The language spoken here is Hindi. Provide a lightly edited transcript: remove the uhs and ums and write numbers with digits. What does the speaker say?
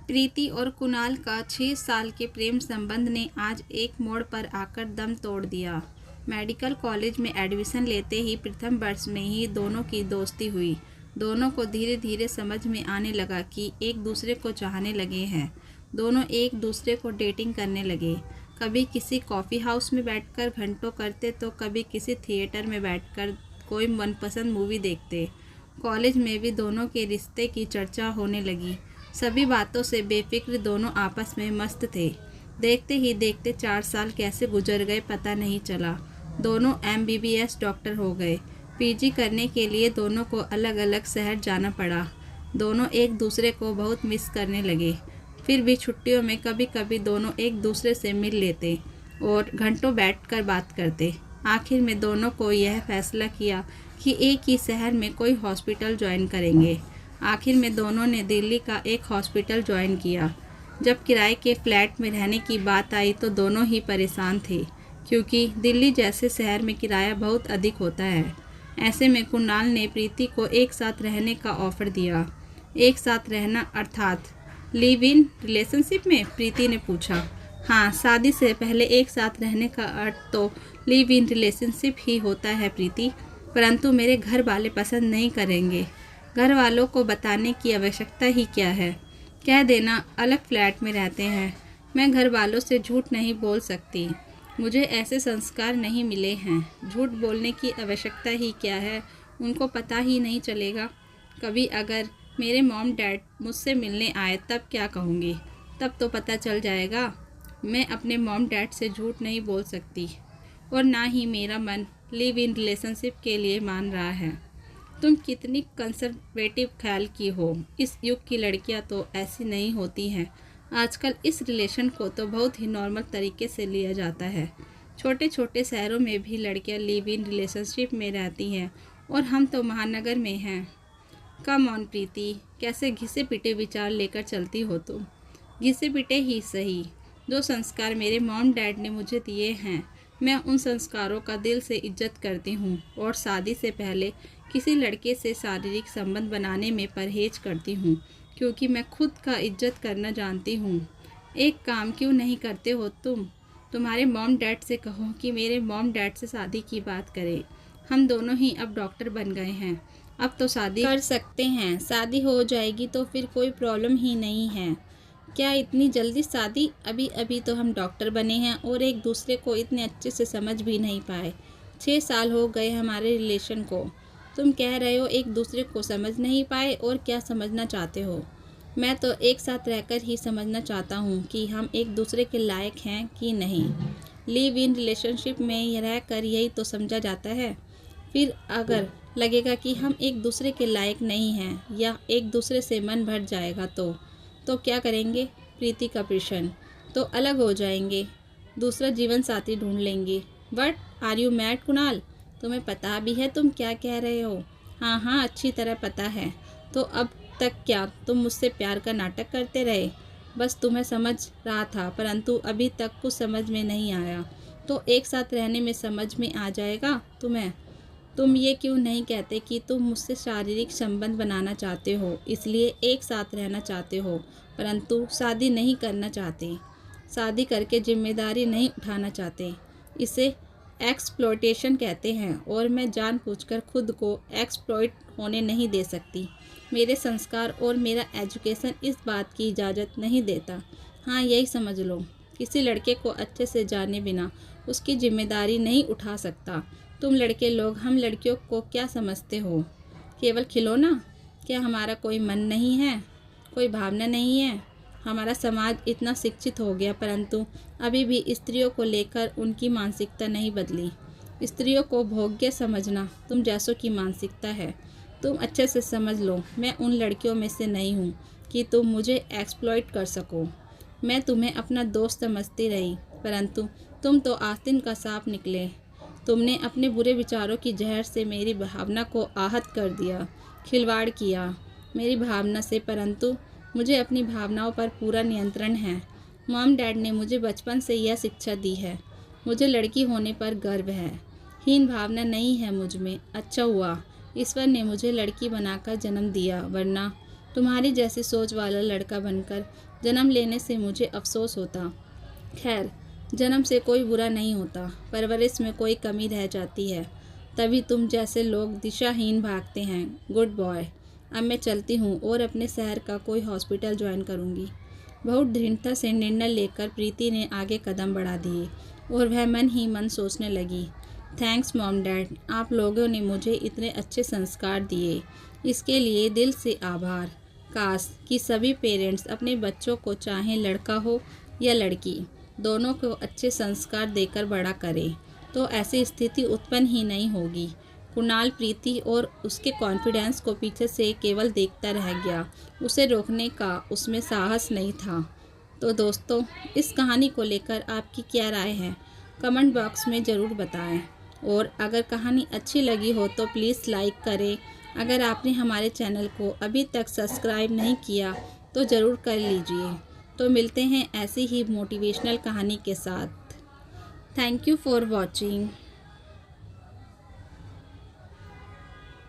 प्रीति और कुणाल का 6 साल के प्रेम संबंध ने आज एक मोड़ पर आकर दम तोड़ दिया। मेडिकल कॉलेज में एडमिशन लेते ही प्रथम वर्ष में ही दोनों की दोस्ती हुई। दोनों को धीरे धीरे समझ में आने लगा कि एक दूसरे को चाहने लगे हैं। दोनों एक दूसरे को डेटिंग करने लगे। कभी किसी कॉफ़ी हाउस में बैठकर घंटों करते तो कभी किसी थिएटर में बैठकर कोई मनपसंद मूवी देखते। कॉलेज में भी दोनों के रिश्ते की चर्चा होने लगी। सभी बातों से बेफिक्र दोनों आपस में मस्त थे। देखते ही देखते 4 साल कैसे गुजर गए पता नहीं चला। दोनों MBBS डॉक्टर हो गए। PG करने के लिए दोनों को अलग अलग शहर जाना पड़ा। दोनों एक दूसरे को बहुत मिस करने लगे। फिर भी छुट्टियों में कभी कभी दोनों एक दूसरे से मिल लेते और घंटों बैठकर बात करते। आखिर में दोनों को यह फैसला किया कि एक ही शहर में कोई हॉस्पिटल ज्वाइन करेंगे। आखिर में दोनों ने दिल्ली का एक हॉस्पिटल ज्वाइन किया। जब किराए के फ्लैट में रहने की बात आई तो दोनों ही परेशान थे, क्योंकि दिल्ली जैसे शहर में किराया बहुत अधिक होता है। ऐसे में कुणाल ने प्रीति को एक साथ रहने का ऑफ़र दिया। एक साथ रहना अर्थात लिव इन रिलेशनशिप में? प्रीति ने पूछा। हाँ, शादी से पहले एक साथ रहने का अर्थ तो लिव इन रिलेशनशिप ही होता है प्रीति, परंतु मेरे घर वाले पसंद नहीं करेंगे। घर वालों को बताने की आवश्यकता ही क्या है, कह देना अलग फ्लैट में रहते हैं। मैं घर वालों से झूठ नहीं बोल सकती, मुझे ऐसे संस्कार नहीं मिले हैं। झूठ बोलने की आवश्यकता ही क्या है, उनको पता ही नहीं चलेगा। कभी अगर मेरे मॉम डैड मुझसे मिलने आए तब क्या कहूँगी, तब तो पता चल जाएगा। मैं अपने मॉम डैड से झूठ नहीं बोल सकती और ना ही मेरा मन लिव इन रिलेशनशिप के लिए मान रहा है। तुम कितनी कंजर्वेटिव ख्याल की हो। इस युग की लड़कियां तो ऐसी नहीं होती हैं। आजकल इस रिलेशन को तो बहुत ही नॉर्मल तरीके से लिया जाता है। छोटे छोटे शहरों में भी लड़कियां लिव इन रिलेशनशिप में रहती हैं और हम तो महानगर में हैं। कम ऑन प्रीति, कैसे घिसे पिटे विचार लेकर चलती हो तुम। घिसे पिटे ही सही, जो संस्कार मेरे मॉम डैड ने मुझे दिए हैं, मैं उन संस्कारों का दिल से इज्जत करती हूँ और शादी से पहले किसी लड़के से शारीरिक संबंध बनाने में परहेज करती हूँ, क्योंकि मैं खुद का इज्जत करना जानती हूँ। एक काम क्यों नहीं करते हो तुम? तुम्हारे मॉम डैड से कहो कि मेरे मॉम डैड से शादी की बात करें। हम दोनों ही अब डॉक्टर बन गए हैं, अब तो शादी कर सकते हैं। शादी हो जाएगी तो फिर कोई प्रॉब्लम ही नहीं है। क्या इतनी जल्दी शादी? अभी अभी तो हम डॉक्टर बने हैं और एक दूसरे को इतने अच्छे से समझ भी नहीं पाए। 6 साल हो गए हमारे रिलेशन को। तुम कह रहे हो एक दूसरे को समझ नहीं पाए, और क्या समझना चाहते हो? मैं तो एक साथ रहकर ही समझना चाहता हूँ कि हम एक दूसरे के लायक हैं कि नहीं। लिव इन रिलेशनशिप में रहकर यही तो समझा जाता है। फिर अगर लगेगा कि हम एक दूसरे के लायक नहीं हैं या एक दूसरे से मन भर जाएगा तो क्या करेंगे? प्रीति का प्रश्न। तो अलग हो जाएंगे, दूसरा जीवन साथी ढूंढ लेंगे। But are you mad Kunal? तुम्हें पता भी है तुम क्या कह रहे हो? हाँ हाँ, अच्छी तरह पता है। तो अब तक क्या तुम मुझसे प्यार का नाटक करते रहे? बस तुम्हें समझ रहा था, परंतु अभी तक कुछ समझ में नहीं आया। तो एक साथ रहने में समझ में आ जाएगा तुम्हें। तुम ये क्यों नहीं कहते कि तुम मुझसे शारीरिक संबंध बनाना चाहते हो, इसलिए एक साथ रहना चाहते हो, परंतु शादी नहीं करना चाहते, शादी करके जिम्मेदारी नहीं उठाना चाहते। इसे एक्सप्लॉयटेशन कहते हैं और मैं जानबूझकर खुद को एक्सप्लॉइट होने नहीं दे सकती। मेरे संस्कार और मेरा एजुकेशन इस बात की इजाज़त नहीं देता। हाँ, यही समझ लो। किसी लड़के को अच्छे से जाने बिना उसकी जिम्मेदारी नहीं उठा सकता। तुम लड़के लोग हम लड़कियों को क्या समझते हो? केवल खिलौना? क्या हमारा कोई मन नहीं है, कोई भावना नहीं है? हमारा समाज इतना शिक्षित हो गया, परंतु अभी भी स्त्रियों को लेकर उनकी मानसिकता नहीं बदली। स्त्रियों को भोग्य समझना तुम जैसों की मानसिकता है। तुम अच्छे से समझ लो, मैं उन लड़कियों में से नहीं हूँ कि तुम मुझे एक्सप्लॉइट कर सको। मैं तुम्हें अपना दोस्त समझती रही, परंतु तुम तो आस्तीन का सांप निकले। तुमने अपने बुरे विचारों की जहर से मेरी भावना को आहत कर दिया, खिलवाड़ किया मेरी भावना से, परंतु मुझे अपनी भावनाओं पर पूरा नियंत्रण है। मॉम डैड ने मुझे बचपन से यह शिक्षा दी है। मुझे लड़की होने पर गर्व है, हीन भावना नहीं है मुझ में। अच्छा हुआ ईश्वर ने मुझे लड़की बनाकर जन्म दिया, वरना तुम्हारी जैसी सोच वाला लड़का बनकर जन्म लेने से मुझे अफसोस होता। खैर, जन्म से कोई बुरा नहीं होता, परवरिश में कोई कमी रह जाती है, तभी तुम जैसे लोग दिशाहीन भागते हैं। Good boy. अब मैं चलती हूँ और अपने शहर का कोई हॉस्पिटल ज्वाइन करूँगी। बहुत दृढ़ता से निर्णय लेकर प्रीति ने आगे कदम बढ़ा दिए और वह मन ही मन सोचने लगी, थैंक्स मॉम डैड, आप लोगों ने मुझे इतने अच्छे संस्कार दिए, इसके लिए दिल से आभार। काश कि सभी पेरेंट्स अपने बच्चों को चाहे लड़का हो या लड़की, दोनों को अच्छे संस्कार देकर बड़ा करें, तो ऐसी स्थिति उत्पन्न ही नहीं होगी। कुणाल प्रीति और उसके कॉन्फिडेंस को पीछे से केवल देखता रह गया, उसे रोकने का उसमें साहस नहीं था। तो दोस्तों, इस कहानी को लेकर आपकी क्या राय है, कमेंट बॉक्स में ज़रूर बताएं। और अगर कहानी अच्छी लगी हो तो प्लीज़ लाइक करें। अगर आपने हमारे चैनल को अभी तक सब्सक्राइब नहीं किया तो ज़रूर कर लीजिए। तो मिलते हैं ऐसी ही मोटिवेशनल कहानी के साथ। Thank you for watching.